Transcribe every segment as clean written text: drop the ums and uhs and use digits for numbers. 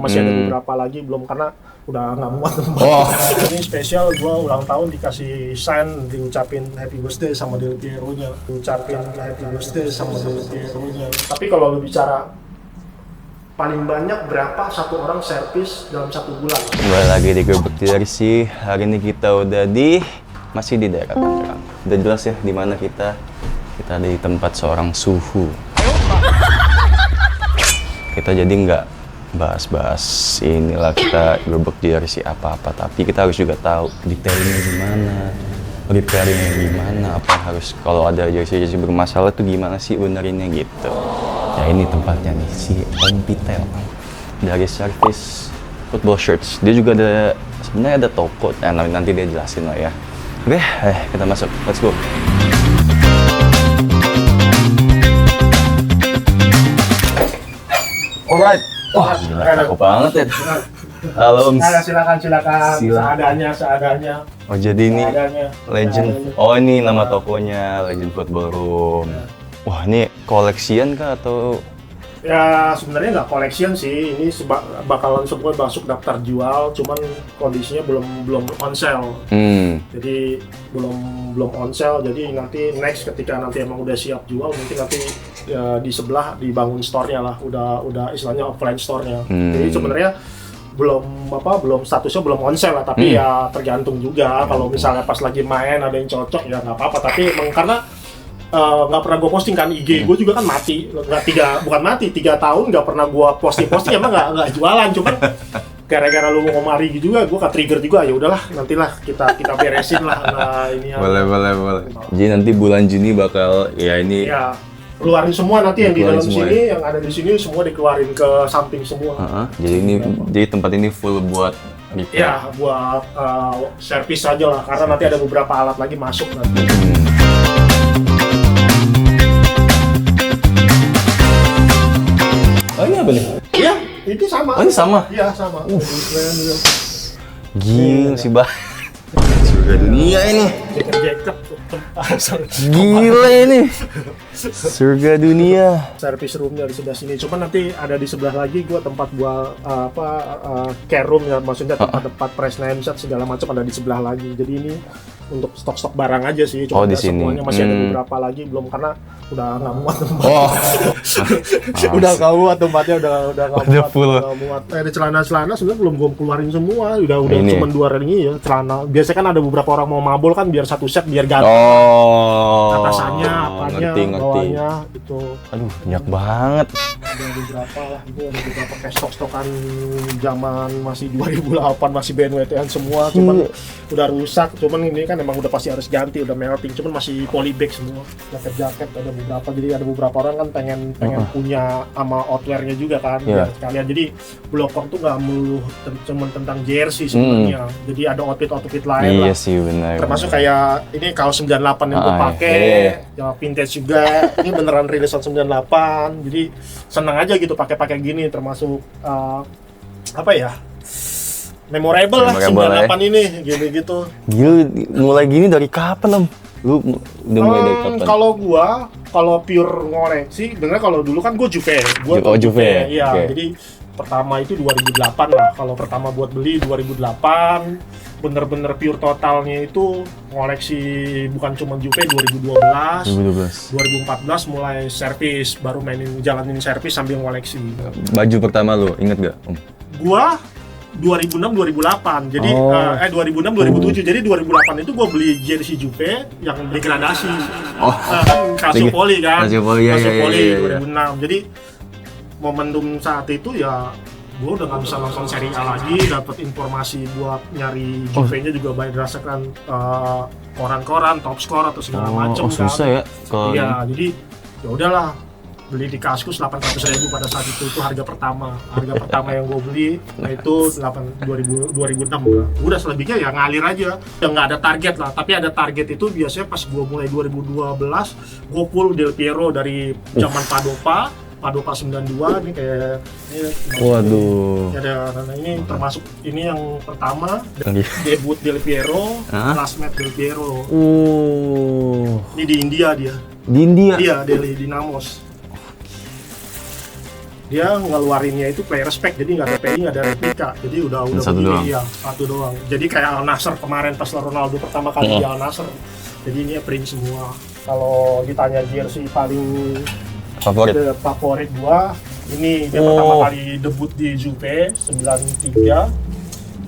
Masih ada beberapa lagi belum karena udah nggak muat. Ini spesial gue ulang tahun dikasih sign diucapin happy birthday sama Del Piero-nya. Tapi kalau lu bicara paling banyak berapa satu orang servis dalam 1 bulan? Kembali lagi di Gerbek Jersey. Hari ini kita udah masih di daerah Tangerang. Udah jelas ya di mana kita ada di tempat seorang suhu. Kita jadi nggak bahas-bahas inilah kita Gerbek Jersey apa-apa, tapi kita harus juga tahu detailnya gimana, repairingnya gimana, apa harus kalau ada jersey bermasalah tuh gimana sih benerinnya gitu. Ya ini tempatnya nih, si Om Pitel dari Service Football Shirts. Dia juga ada, sebenarnya ada toko, nanti dia jelasin lah ya. Oke, kita masuk, let's go. Alright. Wah, gila, cakep banget ya. Halo Om. Silakan. Seadanya. Oh jadi ini Legend. Oh ini nama tokonya, Legend Football Room. Wah ini koleksian kah atau? Ya sebenarnya nggak collection sih, ini bakalan semua masuk daftar jual, cuman kondisinya belum on sale. Jadi belum on sale, jadi nanti next ketika nanti emang udah siap jual, mungkin nanti ya, di sebelah dibangun store-nya lah, udah istilahnya offline store-nya. Jadi sebenarnya belum statusnya belum on sale lah, tapi ya tergantung juga kalau misalnya pas lagi main ada yang cocok ya nggak apa-apa, tapi emang karena nggak pernah gue posting kan, IG gue juga kan mati, 3 tahun nggak pernah gue posting emang nggak jualan, cuman gara-gara lu ngomari juga gue trigger juga, ya udahlah nantilah kita beresin lah. Nah, ini boleh. Jadi nanti bulan Juni bakal ya ini ya keluarin semua nanti yang di dalam sini, yang ada di sini semua dikeluarin ke samping semua. Jadi tempat ini full buat repair. Ya buat servis aja lah, karena nanti ada beberapa alat lagi masuk nanti. Oh ini apa nih? Iya, itu sama. Oh ini sama? Iya sama. Gila sih bah. Surga dunia ini. Jacket. Gila ini. Surga dunia. Service roomnya di sebelah sini. Cuma nanti ada di sebelah lagi gua tempat buat care room ya, maksudnya tempat press name set segala macam ada di sebelah lagi. Jadi ini untuk stok barang aja sih. Cuma di sini. Semuanya masih ada beberapa lagi belum karena udah nggak muat tempat. Udah nggak muat tempatnya, udah nggak full. muat. Ada celana sebenarnya belum gue keluarin semua. Udah cuma 2 ring ya celana. Biasanya kan ada beberapa orang mau mabol kan biar satu set biar ganti. Atasannya, apanya, bawahnya itu. Aduh, banyak banget. Ada beberapa lah, itu ada beberapa kayak stok-stokan zaman masih 2008 masih BNWTN semua, cuman udah rusak. Cuman ini kan emang udah pasti harus ganti, udah melting. Cuman masih polybag semua. Jaket ada beberapa, jadi ada beberapa orang kan pengen punya sama outwear-nya juga kan, sekalian. Jadi Blogcom tuh nggak melulu cuma tentang jersey sebenarnya. Jadi ada outfit lain lah. Iya sih benar. Termasuk kayak ini kaos 98 yang gue pakai, yang vintage juga. Ini beneran rilisan 98. Jadi seneng aja gitu pakai gini, termasuk memorable lah 98 ini gitu. Gila, mulai gini dari kapan Om? Lu udah mulai dari kapan? Kalau pure ngoreksi, sebenarnya kalau dulu kan gue Juve. Juve. Iya, jadi pertama itu 2008 lah. Kalau pertama buat beli 2008, bener-bener pure totalnya itu ngoleksi bukan cuma Juve 2012. 2014 mulai servis, baru jalanin servis sambil ngoleksi. Baju pertama lu inget gak Om? Gua 2006-2008, jadi 2006-2007, jadi 2008 itu gue beli jersey Juve yang degradasi, Calciopoli kan, Calciopoli 2006, jadi momentum saat itu ya gue udah nggak bisa nonton Serie A lagi, dapat informasi buat nyari Juve-nya juga banyak dirasakan koran-koran, top score atau segala macam kan. Susah ya? Iya, jadi ya udahlah. Beli di Kaskus 800.000 pada saat itu harga pertama yang gue beli, nah itu 2006. Udah selebihnya ya ngalir aja, udah nggak ada target lah, tapi ada target itu biasanya pas gue mulai 2012 gue full Del Piero dari zaman Padopa 92 nih kayak ini. Waduh. Ada ini termasuk ini yang pertama debut Del Piero, last match Del Piero. Ini di India dia. Di India? Iya, Delhi Dynamos. dia ngeluarinnya itu player spec, jadi nggak ada padding, nggak ada replika, jadi udah satu doang. ya satu doang. Jadi kayak Al Nassr kemarin pas Ronaldo pertama kali di Al Nassr, jadi ini print semua. Kalau ditanya jersey paling favorit gua, ini dia pertama kali debut di Juve 93.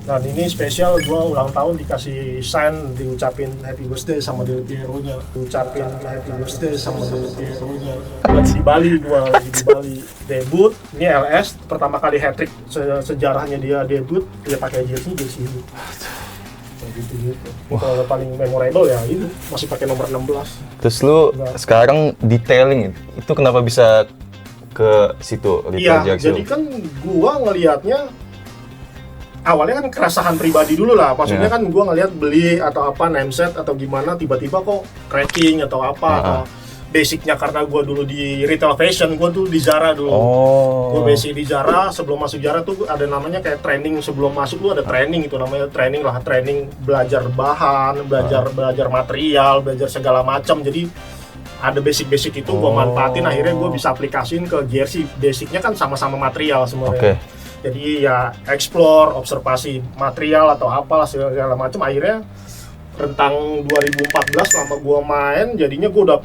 Dan ini spesial, gua ulang tahun dikasih sign, diucapin happy birthday sama Del Piero-nya. Ucapin happy birthday sama Del Piero-nya. Lagi di Bali, gua lagi di Bali. Debut, ini LS, pertama kali hat-trick sejarahnya dia debut, dia pakai jersey ini. Gitu. Kalau paling memorable ya ini, masih pakai nomor 16. Terus lu sekarang detailing itu kenapa bisa ke situ? Iya, jadi kan gua ngelihatnya awalnya kan keresahan pribadi dulu lah, maksudnya kan gue ngeliat beli atau apa nameset atau gimana tiba-tiba kok cracking atau apa atau basicnya, karena gue dulu di retail fashion, gue tuh di Zara dulu. Gue basic di Zara, sebelum masuk Zara tuh ada namanya kayak training, sebelum masuk tuh ada training, itu namanya training belajar bahan, belajar material, belajar segala macam. Jadi ada basic itu gue manfaatin, akhirnya gue bisa aplikasiin ke jersey. Basicnya kan sama-sama material semuanya. Jadi ya explore, observasi material atau apalah segala macam. Akhirnya rentang 2014 lama gua main, jadinya gua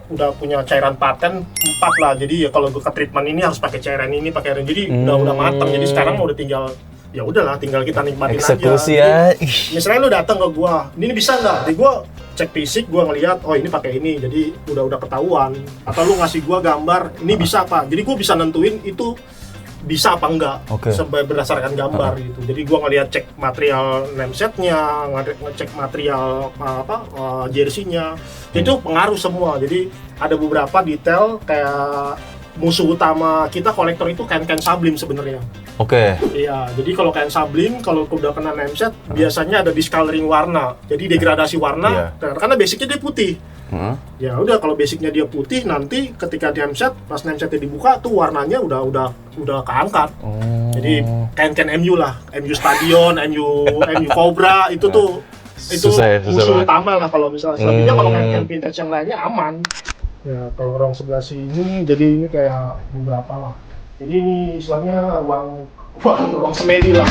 udah punya cairan paten 4 lah. Jadi ya kalau gua ke treatment ini harus pakai cairan ini, pakai cairan. Jadi udah matang. Jadi sekarang udah tinggal ya udahlah, tinggal kita nikmatin eksekusi aja. Jadi, misalnya lu datang ke gua, ini bisa nggak? Jadi gua cek fisik, gua ngelihat oh ini pakai ini, jadi udah ketahuan. Atau lu ngasih gua gambar, ini bisa apa? Jadi gua bisa nentuin itu bisa apa enggak berdasarkan gambar gitu. Jadi gua ngelihat cek material namesetnya, ngecek material jersey-nya. Itu pengaruh semua. Jadi ada beberapa detail kayak musuh utama kita kolektor itu kain Sublime sebenarnya. Iya, jadi kalau kain Sublime kalau udah kena nameset biasanya ada discoloring warna. Jadi degradasi warna karena basicnya dia putih. Ya udah, kalau basicnya dia putih, nanti ketika nameset, pas namesetnya dibuka tuh warnanya udah keangkat. Jadi kain MU lah, MU Stadion, MU Cobra itu tuh susah musuh utama lah kalau misalnya. Selebihnya kalau kain vintage yang lainnya aman. Ya kalau orang sebelah sini, jadi ini kayak beberapa lah. Jadi ini istilahnya ruang semedi lah.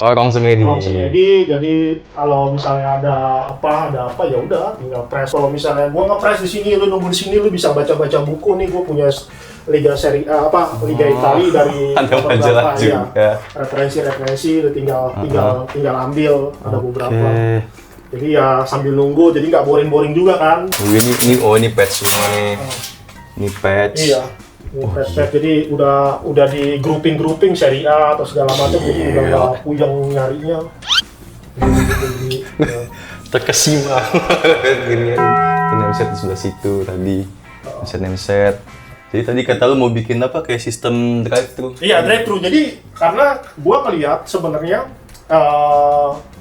Ruang semedi. Jadi kalau misalnya ada apa ya udah tinggal press. Kalau misalnya gua nge-press di sini, lu nunggu di sini, lu bisa baca buku nih. Gua punya Liga Serie A Liga Italia dari beberapa ya. Referensi lu tinggal ambil, ada beberapa. Jadi ya sambil nunggu, jadi nggak boring juga kan. Ini patch semua nih. Ini patch. Iya. Patch, jadi udah di grouping Serie A atau segala macam, jadi udah nggak puyeng nyarinya. Terkesima. Nameset di sebelah situ tadi. Nameset. Jadi tadi kata lu mau bikin apa kayak sistem drive-thru? Iya, drive-thru. Jadi karena gua ngeliat sebenarnya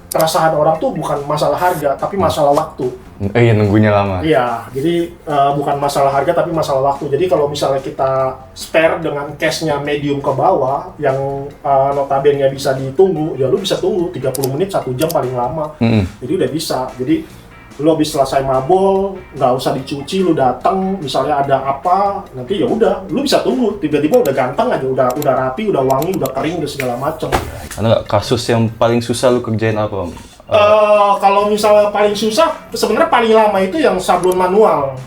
keresahan orang tuh bukan masalah harga, tapi masalah waktu. Iya, nunggunya lama. Iya, jadi bukan masalah harga tapi masalah waktu. Jadi kalau misalnya kita spare dengan cash-nya medium ke bawah, yang notabene bisa ditunggu, ya lu bisa tunggu 30 menit, 1 jam paling lama. Jadi udah bisa. Jadi lu habis selesai mabol, nggak usah dicuci, lu datang, misalnya ada apa, nanti ya udah, lu bisa tunggu, tiba-tiba udah ganteng aja, udah rapi, udah wangi, udah kering, udah segala macam. Ada nggak kasus yang paling susah lu kerjain apa? Kalau misalnya paling susah, sebenarnya paling lama itu yang sablon manual.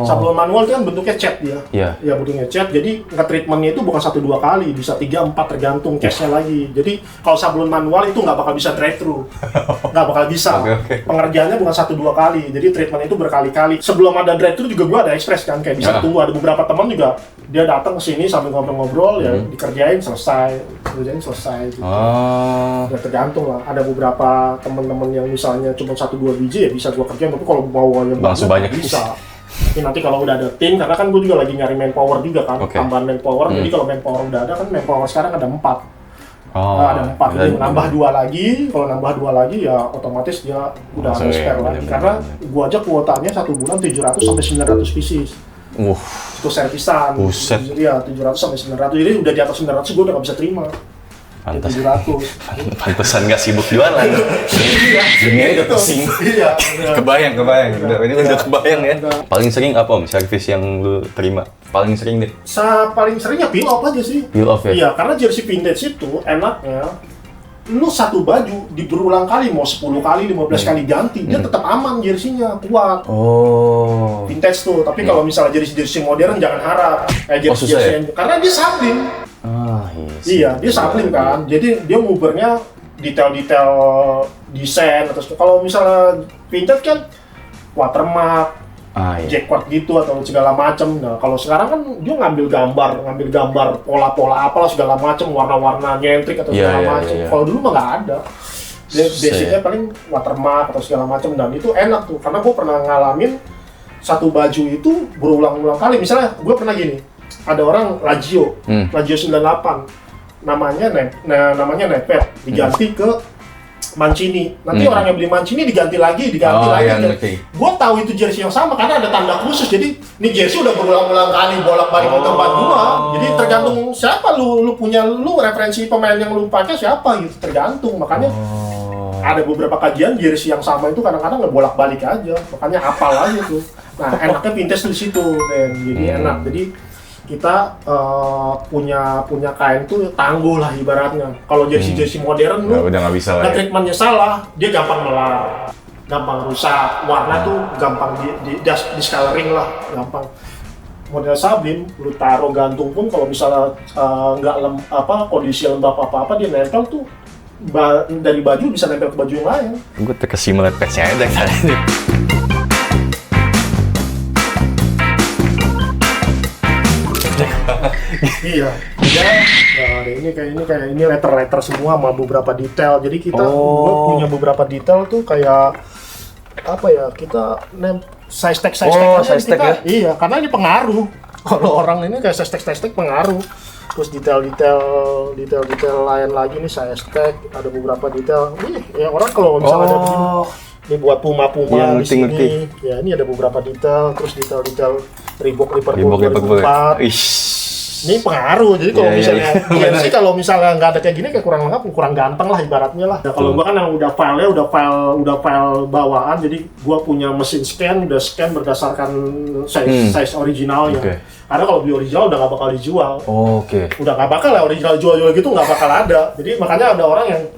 Sablon manual itu kan bentuknya cat dia. Ya bentuknya cat, jadi nge-treatmentnya itu bukan 1-2 kali, bisa 3-4 tergantung case-nya lagi. Jadi kalau sablon manual itu nggak bakal bisa drive-thru, nggak bakal bisa. Pengerjaannya bukan 1-2 kali, jadi treatment itu berkali-kali. Sebelum ada drive-thru juga gua ada express kan, kayak bisa tunggu. Ada beberapa teman juga dia datang ke sini sambil ngobrol-ngobrol, ya dikerjain selesai gitu. Ya tergantung lah. Ada beberapa teman-teman yang misalnya cuma 1-2 biji ya bisa gua kerjain, tapi kalau mau yang banyak bisa. Ini nanti kalau udah ada tim, karena kan gue juga lagi nyari manpower juga kan, tambahan manpower. Jadi kalau manpower udah ada, kan manpower sekarang ada 4. Ada 4, jadi nambah 2 lagi. Kalau nambah 2 lagi ya otomatis dia udah ada spare lagi. Karena gue aja kuotanya 1 bulan 700 sampai 900 pieces. Itu servisan. Buset. Jadi ya 700 sampai 900. Jadi udah di atas 900 gue udah gak bisa terima. Pantes. 700. Pantesan nggak sibuk jualan. Dunia itu pusing. Iya. Kebayang. Ini udah kebayang ya. Paling sering apa Om servis yang lu terima? Paling sering deh. Paling seringnya peel off aja sih. Peel off ya? Iya, karena jersey vintage itu enaknya lu satu baju berulang kali, mau 10 kali, 15 kali ganti, dia tetap aman jersey-nya, kuat. Oh. Vintage tuh, tapi kalau misalnya jersey modern jangan harap. Susah ya? Karena dia sublim. Iya, dia sublim kan. Jadi dia ngubernya detail-detail desain atau kalau misalnya vintage kan watermark, jacquard gitu atau segala macam. Nah, kalau sekarang kan dia ngambil gambar pola-pola apalah segala macam, warna-warna nyentrik atau segala macam. Kalau dulu mah nggak ada. Basicnya paling watermark atau segala macam, dan itu enak tuh karena gue pernah ngalamin satu baju itu berulang-ulang kali. Misalnya gue pernah gini, ada orang Lazio 98 namanya Nepet diganti ke Mancini. Nanti orang yang beli Mancini diganti lagi. Gue tahu itu jersey yang sama karena ada tanda khusus. Jadi ini jersey udah berulang-ulang kali bolak-balik di tempat gua. Jadi tergantung siapa lu punya referensi pemain yang lu pakai siapa gitu, tergantung. Makanya ada beberapa kajian jersey yang sama itu kadang-kadang nggak bolak-balik aja. Makanya hafal aja tuh. Nah, enaknya vintage di situ, Ben. Jadi enak. Jadi kita punya kain tuh tangguh lah ibaratnya. Kalau jersey modern lu udah nggak bisa lah. Treatmentnya salah, dia gampang melar, gampang rusak, warna tuh gampang di discoloring lah, gampang. Model sublim, lu taruh gantung pun kalau misalnya nggak kondisi lembab apa dia nempel tuh dari baju bisa nempel ke baju yang lain. Gue terkesima liat patch-nya aja tadi. Iya, ini letter semua sama beberapa detail. Jadi kita gua punya beberapa detail tuh kayak apa ya? Kita size tag ya? Iya, karena ini pengaruh. Kalau orang ini kayak size tag pengaruh. Terus detail lain lagi nih size tag, ada beberapa detail. Ini ya orang kalau misalnya ada begini, ini buat Puma ya, di sini. ngerti. Ya, ini ada beberapa detail, terus detail Reebok Liverpool 2004. Ini pengaruh, jadi kalau misalnya jersey kalau misalnya nggak ada kayak gini kayak kurang lengkap, kurang ganteng lah ibaratnya lah. Nah, kalau gua kan yang udah file bawaan, jadi gua punya mesin scan, udah scan berdasarkan size originalnya. Karena kalau beli original udah nggak bakal dijual. Udah nggak bakal lah original jual gitu, nggak bakal ada. Jadi makanya ada orang yang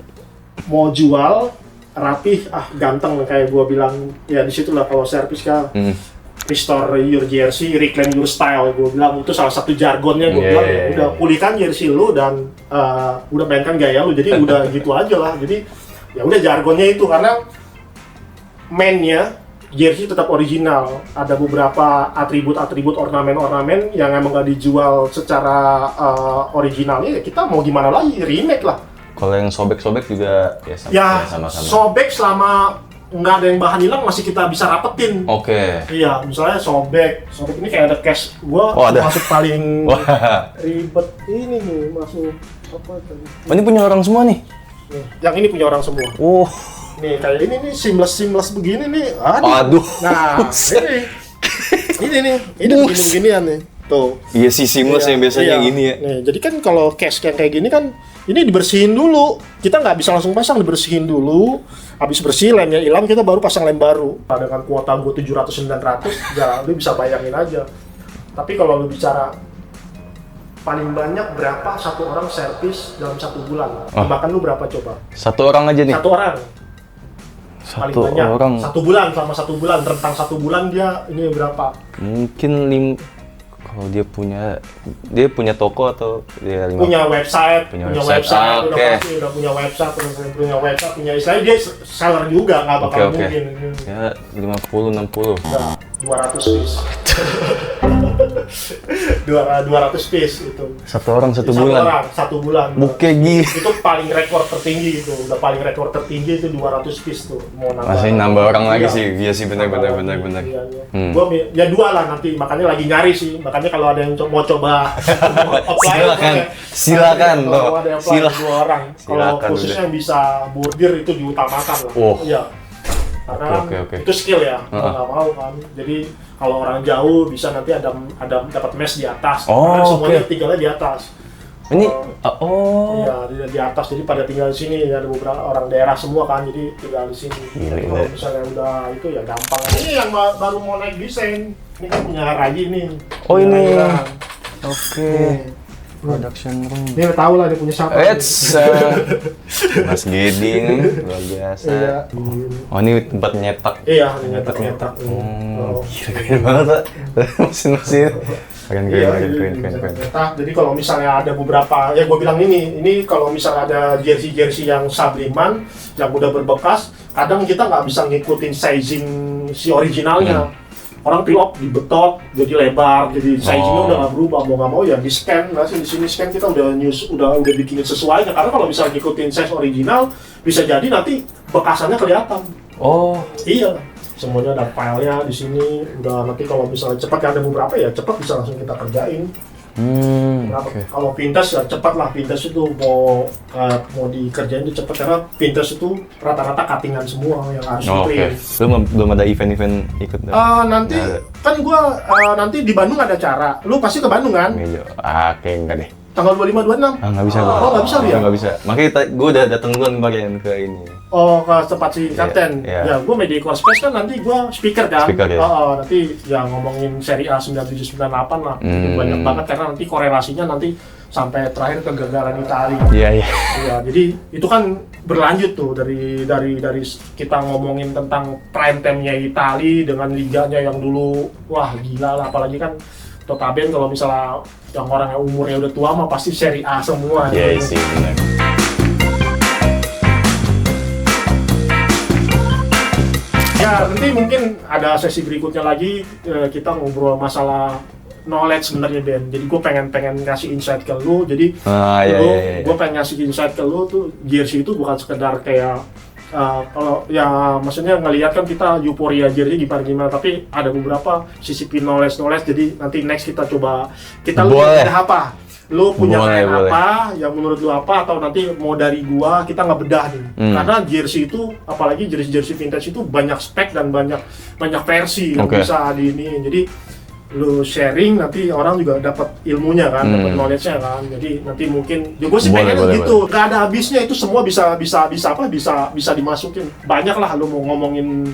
mau jual rapih, ganteng kayak gua bilang, ya disitulah kalau servis kan. Restore your jersey, reclaim your style, gue bilang itu salah satu jargonnya. Gue bilang udah pulihkan jersey lu dan udah mainkan gaya lu, jadi udah gitu aja lah. Jadi ya udah jargonnya itu, karena mainnya jersey tetap original. Ada beberapa atribut ornamen yang emang gak dijual secara originalnya, ya kita mau gimana lagi, remake lah. Kalau yang sobek-sobek juga ya sama-sama. Sobek selama nggak ada yang bahan hilang masih kita bisa rapetin. Iya, misalnya sobek ini kayak ada cash. Gua masuk paling ribet ini nih, masuk apa tadi? Ini punya orang semua nih. Yang ini punya orang semua. Nih kayak ini nih seamless begini nih. Aduh. Nah, ini begini-beginian nih. Tuh. Iya sih seamless yang biasanya gini ya. Nih, jadi kan kalau cash yang kayak gini kan ini dibersihin dulu. Kita nggak bisa langsung pasang, dibersihin dulu. Habis bersih, lemnya hilang, kita baru pasang lem baru. Dengan kuota gue 700-900, ya lu bisa bayangin aja. Tapi kalau lu bicara paling banyak berapa satu orang servis dalam 1 bulan? Bahkan lu berapa coba? Satu orang aja nih? Satu orang. Paling banyak. Orang. 1 bulan, selama 1 bulan. Rentang 1 bulan dia ini berapa? Mungkin kalau dia punya toko atau dia punya website, udah punya website, punya istilahnya dia seller juga, nggak bakal mungkin. Ya 50-60. Nah, 200 piece. 200 piece itu. Satu orang 1 bulan. Satu bulan. Bukegi. Itu paling rekor tertinggi itu. Udah paling rekor tertinggi itu 200 piece tuh. Mau masih nambah orang lagi sih. Iya sih benar. Iya. Gua ya 2 lah nanti. Makanya lagi nyari sih. Makanya kalau ada yang mau coba apply, silakan. Kalau ada yang apply 2 orang. Kalau khususnya yang bisa bordir itu diutamakan lah. Iya. Karena itu skill ya, nggak mau kan. Jadi kalau orang jauh bisa nanti ada dapat mesh di atas. Karena semuanya tinggalnya di atas. Ini Iya, di atas, jadi pada tinggal di sini, ada beberapa orang daerah semua kan, jadi tinggal di sini. Jadi kalau misalnya udah itu ya gampang. Ini yang baru mau naik desain, ini kan punya Raji nih. Oh Punya ini. Raji. Oke. Production room. Ini udah tahu lah dia punya siapa. Mas Gedi nih, luar biasa. Iya. Oh ini tempat nyetak. Iya, nyetak. Keren banget Pak. Mesin-mesin. Keren. Jadi kalau misalnya ada beberapa, ya gue bilang ini kalau misalnya ada jersey yang sabliman, yang udah berbekas, kadang kita nggak bisa ngikutin sizing si originalnya. Orang pilok dibetot jadi lebar, jadi sizingnya udah nggak berubah, mau nggak mau ya di scan. Nah di sini scan kita udah bikin sesuai, karena kalau misalnya ngikutin size original bisa jadi nanti bekasannya kelihatan. Oh iya, semuanya ada filenya di sini. Udah nanti kalau misalnya cepat, ada beberapa ya cepat bisa langsung kita kerjain. Okay. Kalau vintage ya cepat lah, vintage itu mau dikerjain itu cepat, karena vintage itu rata-rata cuttingan semua yang harus Oke. Belum ada event ikut? Nanti kan gua nanti di Bandung ada acara. Lu pasti ke Bandung kan? Oke, enggak deh. Tanggal 25, 26? Nggak bisa. Nggak bisa ya? Nggak bisa. Makanya gue udah datang duluan kemarin ke ini. Oh, ke tempat si Kapten. Ya, gue Medical Space kan nanti gue speaker kan. Speaker, ya? Nanti ya ngomongin seri A 9798 lah. Banyak banget, karena nanti korelasinya nanti sampai terakhir kegagalan Italia. Iya. Iya, jadi itu kan berlanjut tuh dari kita ngomongin tentang prime time-nya Italia dengan liganya yang dulu wah gila lah, apalagi kan notabene kalau misalnya yang orang yang umurnya udah tua mah pasti seri A semua. Iya sih, benar. Ya nanti mungkin ada sesi berikutnya lagi, kita ngobrol masalah knowledge sebenarnya Ben. Jadi gue pengen ngasih insight ke lu. Jadi gue pengen ngasih insight ke lu tuh, jersey itu bukan sekedar kayak kalau ya maksudnya ngelihat kan kita euforia jersey gimana, tapi ada beberapa sisi knowledge. Jadi nanti next kita coba lihat ada apa. Lu punya kain apa, yang menurut lu apa, atau nanti mau dari gua kita ngebedah nih. Karena jersey itu, apalagi jersey vintage itu banyak spek dan banyak versi yang bisa di ini. Jadi lu sharing, nanti orang juga dapat ilmunya kan, dapat knowledge-nya kan. Jadi nanti mungkin gue sih pengen gitu. Gak ada habisnya, itu semua bisa dimasukin. Banyak lah lu mau ngomongin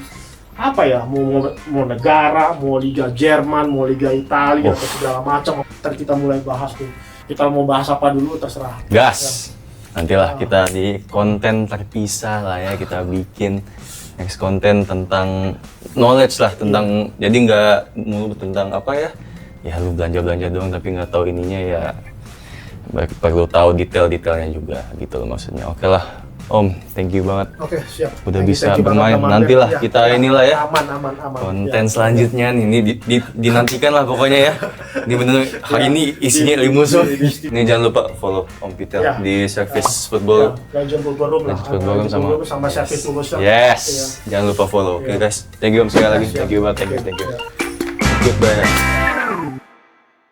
apa ya, mau negara, mau Liga Jerman, mau Liga Italia atau segala macam. Ntar kita mulai bahas tuh. Kita mau bahas apa dulu terserah. Gas. Nantilah kita di konten terpisah lah ya, kita bikin next konten tentang knowledge lah, tentang jadi nggak mulu tentang apa ya lu belanja doang tapi nggak tahu ininya ya, perlu tahu detailnya juga gitu loh maksudnya. Oke lah Om, thank you banget. Oke, siap. Udah bisa bermain. Nantilah kita inilah ya. Aman. Konten selanjutnya nih, ini dinantikan lah pokoknya ya. Ini bener hari ini isinya limusuh. Ini jangan lupa follow Om Peter di Service Football. Legend Football Room lah. Football Room sama Service Football. Yes. Jangan lupa follow. Oke guys, thank you Om sekali lagi. Thank you banget. Thank you. Goodbye.